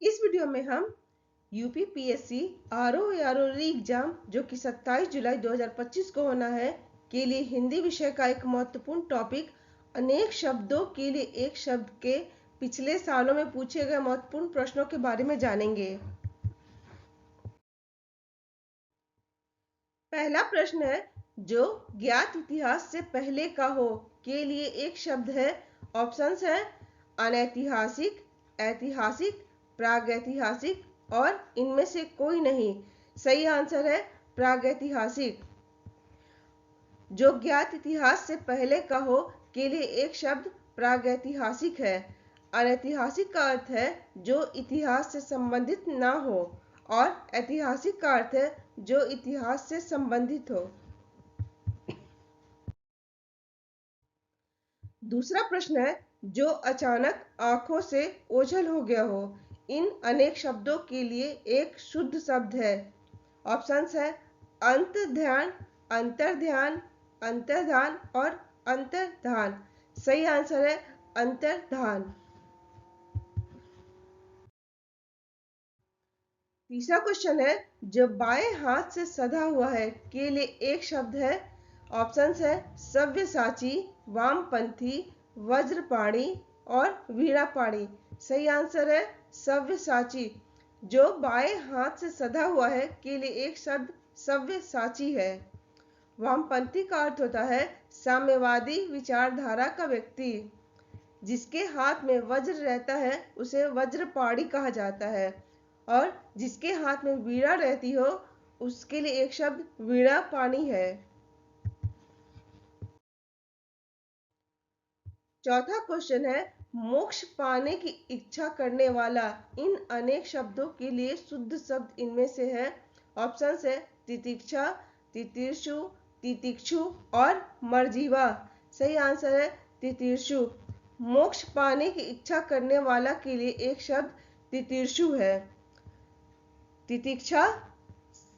इस वीडियो में हम यूपीपीएससी आरओ री एग्जाम जो कि 27 जुलाई 2025 को होना है के लिए हिंदी विषय का एक महत्वपूर्ण टॉपिक अनेक शब्दों के लिए एक शब्द के पिछले सालों में पूछे गए महत्वपूर्ण प्रश्नों के बारे में जानेंगे। पहला प्रश्न है, जो ज्ञात इतिहास से पहले का हो के लिए एक शब्द है। ऑप्शंस है अनैतिहासिक, ऐतिहासिक, प्रागैतिहासिक और इनमें से कोई नहीं। सही आंसर है प्रागैतिहासिक। जो ज्ञात इतिहास से पहले का हो के लिए एक शब्द प्रागैतिहासिक है। अनैतिहासिक का अर्थ है जो इतिहास से संबंधित ना हो और ऐतिहासिक का अर्थ है जो इतिहास से संबंधित हो। दूसरा प्रश्न है, जो अचानक आंखों से ओझल हो गया हो। इन अनेक शब्दों के लिए एक शुद्ध शब्द है। ऑप्शंस है अंतर्ध्यान, अंतर्ध्यान, अंतर्धान और अंतर्धान। सही आंसर है अंतर्धान। तीसरा क्वेश्चन है, जो बाएं हाथ से सधा हुआ है के लिए एक शब्द है। ऑप्शंस है सव्यसाची, वामपंथी, वज्रपाणी और वीणापाणी। सही आंसर है सव्यसाची। जो बाएं हाथ से सधा हुआ है के लिए एक शब्द सव्यसाची है। वामपंथी का अर्थ होता है साम्यवादी विचारधारा का व्यक्ति। जिसके हाथ में वज्र रहता है उसे वज्रपाणी कहा जाता है और जिसके हाथ में वीणा रहती हो उसके लिए एक शब्द वीणापाणी है। चौथा क्वेश्चन है, मोक्ष पाने की इच्छा करने वाला। इन अनेक शब्दों के लिए शुद्ध शब्द इनमें से है। ऑप्शंस है तितिक्षा, तितीर्षु, तितिक्षु और मर्जीवा। सही आंसर है तितीर्षु। मोक्ष पाने की इच्छा करने वाला के लिए एक शब्द तितीर्षु है। तितिक्षा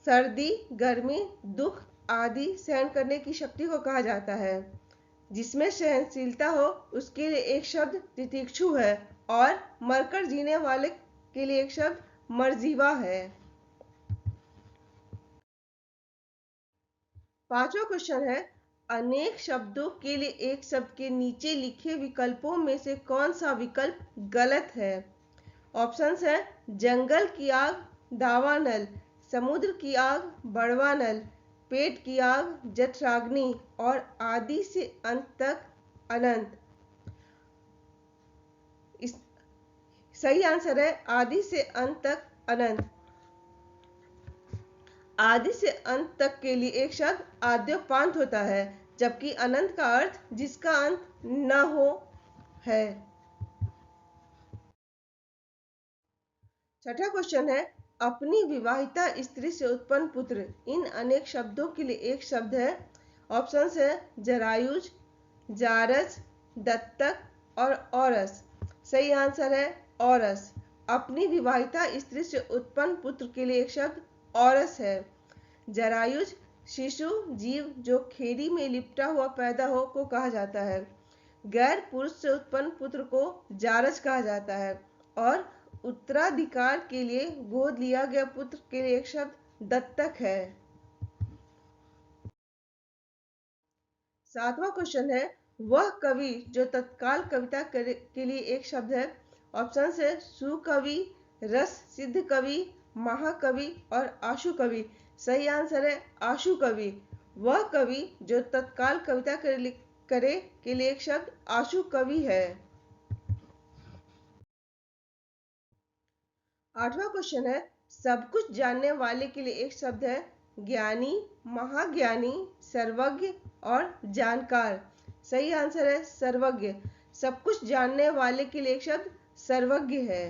सर्दी, गर्मी, दुख आदि सहन करने की शक्ति को कहा जाता है। जिसमें सहनशीलता हो उसके लिए एक शब्द तितिक्षु है और मरकर जीने वाले के लिए एक शब्द मर्जीवा है। पांचवा क्वेश्चन है, अनेक शब्दों के लिए एक शब्द के नीचे लिखे विकल्पों में से कौन सा विकल्प गलत है। ऑप्शंस है जंगल की आग दावानल, समुद्र की आग बड़वानल, पेट की आग जठराग्नि और आदि से अंत तक अनंत। सही आंसर है आदि से अंत तक अनंत। आदि से अंत तक के लिए एक शब्द आद्योपांत होता है जबकि अनंत का अर्थ जिसका अंत न हो है। छठा क्वेश्चन है, अपनी विवाहिता स्त्री से उत्पन्न पुत्र। इन अनेक शब्दों के लिए एक शब्द है। ऑप्शंस है जरायुज, जारज, दत्तक और औरस। सही आंसर है औरस। अपनी विवाहिता स्त्री से उत्पन्न पुत्र के लिए एक शब्द औरस है। जरायुज शिशु जीव जो खेरी में लिपटा हुआ पैदा हो को कहा जाता है। गैर पुरुष से उत्पन्न पुत्र को जारज कहा जाता है और उत्तराधिकार के लिए गोद लिया गया पुत्र के लिए एक शब्द दत्तक है। सातवां क्वेश्चन है, वह कवि जो तत्काल कविता के लिए एक शब्द है। ऑप्शन है सुकवि, रस सिद्ध कवि, महाकवि और आशु कवि। सही आंसर है आशु कवि। वह कवि जो तत्काल कविता करे के लिए एक शब्द आशु कवि है। आठवां क्वेश्चन है, सब कुछ जानने वाले के लिए एक शब्द है। ज्ञानी, महाज्ञानी, सर्वज्ञ और जानकार। सही आंसर है सर्वज्ञ। सब कुछ जानने वाले के लिए एक शब्द सर्वज्ञ है।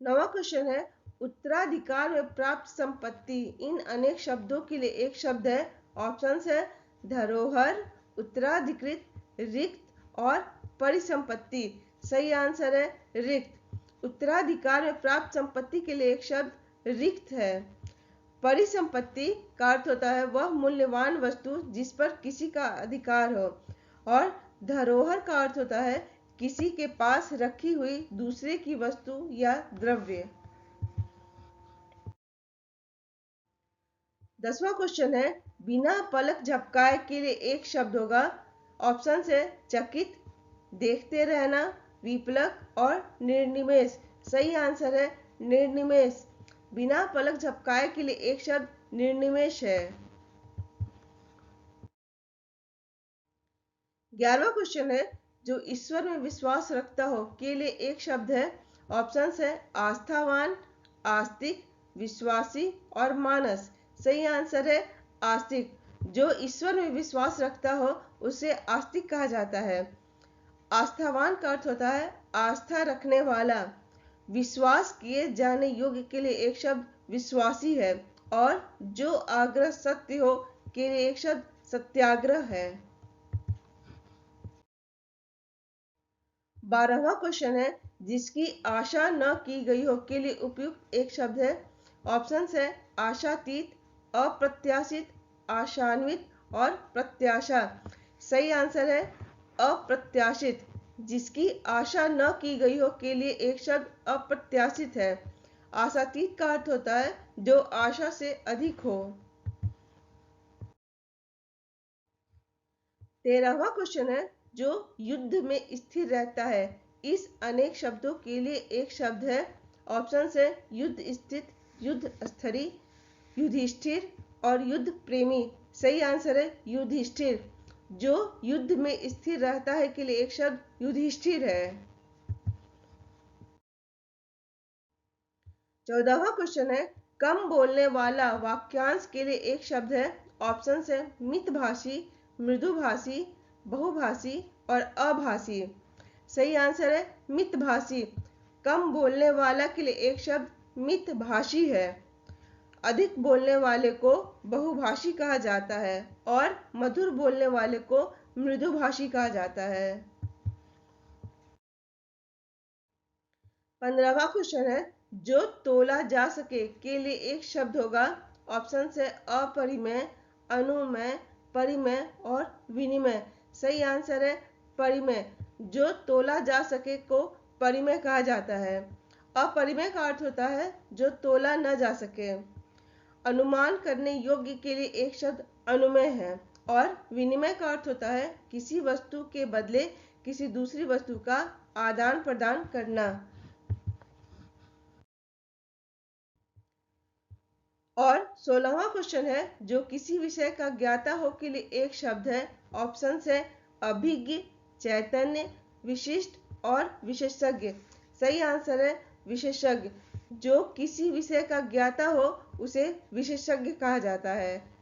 नवा क्वेश्चन है, उत्तराधिकार में प्राप्त संपत्ति। इन अनेक शब्दों के लिए एक शब्द है। ऑप्शंस है धरोहर, उत्तराधिकृत, रिक्त और परिसंपत्ति। सही आंसर है रिक्त। उत्तराधिकार में प्राप्त संपत्ति के लिए एक शब्द रिक्त है। परिसंपत्ति का अर्थ होता है वह मूल्यवान वस्तु जिस पर किसी का अधिकार हो और धरोहर का अर्थ होता है किसी के पास रखी हुई दूसरे की वस्तु या द्रव्य। 10वां क्वेश्चन है, बिना पलक झपकाए के लिए एक शब्द होगा। ऑप्शन है चकित, देखते रहना, विपलक और निर्निमेष। सही आंसर है निर्निमेष। बिना पलक झपकाए के लिए एक शब्द निर्निमेष है। 11वां क्वेश्चन है, जो ईश्वर में विश्वास रखता हो के लिए एक शब्द है। ऑप्शन है आस्थावान, आस्तिक, विश्वासी और मानस। सही आंसर है आस्तिक। जो ईश्वर में विश्वास रखता हो उसे आस्तिक कहा जाता है। आस्थावान का अर्थ होता है आस्था रखने वाला। विश्वास किए जाने योग्य के लिए एक शब्द विश्वासी है। और जो आग्रह सत्य हो के लिए एक शब्द सत्याग्रह है। 12वां क्वेश्चन है, जिसकी आशा न की गई हो के लिए उपयुक्त एक शब्द है। ऑप्शन है आशातीत, अप्रत्याशित, आशान्वित और प्रत्याशा। सही आंसर है अप्रत्याशित। जिसकी आशा न की गई हो के लिए एक शब्द अप्रत्याशित है। आशातीत का अर्थ होता है जो आशा से अधिक हो। 13वां क्वेश्चन है, जो युद्ध में स्थिर रहता है। इस अनेक शब्दों के लिए एक शब्द है। ऑप्शन है युद्ध स्थित, युद्ध स्थरी, युधिष्ठिर और युद्ध प्रेमी। सही आंसर है युधिष्ठिर। जो युद्ध में स्थिर रहता है के लिए एक शब्द युधिष्ठिर है। 14वां क्वेश्चन है, कम बोलने वाला वाक्यांश के लिए एक शब्द है। ऑप्शन है मितभाषी, मृदुभाषी, बहुभाषी और अभाषी। सही आंसर है मितभाषी। कम बोलने वाला के लिए एक शब्द मितभाषी है। अधिक बोलने वाले को बहुभाषी कहा जाता है और मधुर बोलने वाले को मृदुभाषी कहा जाता है। 15वां क्वेश्चन है, जो तोला जा सके के लिए एक शब्द होगा। ऑप्शन है अपरिमेय, अनुमेय, परिमेय और विनिमय। सही आंसर है परिमेय। जो तोला जा सके को परिमेय कहा जाता है। अपरिमेय का अर्थ होता है जो तोला न जा सके। अनुमान करने योग्य के लिए एक शब्द अनुमेय है। और विनिमय का अर्थ होता है किसी वस्तु के बदले किसी दूसरी वस्तु का आदान प्रदान करना। और 16वां क्वेश्चन है, जो किसी विषय का ज्ञाता हो के लिए एक शब्द है। ऑप्शन है अभिज्ञ, चैतन्य, विशिष्ट और विशेषज्ञ। सही आंसर है विशेषज्ञ। जो किसी विषय का ज्ञाता हो उसे विशेषज्ञ कहा जाता है।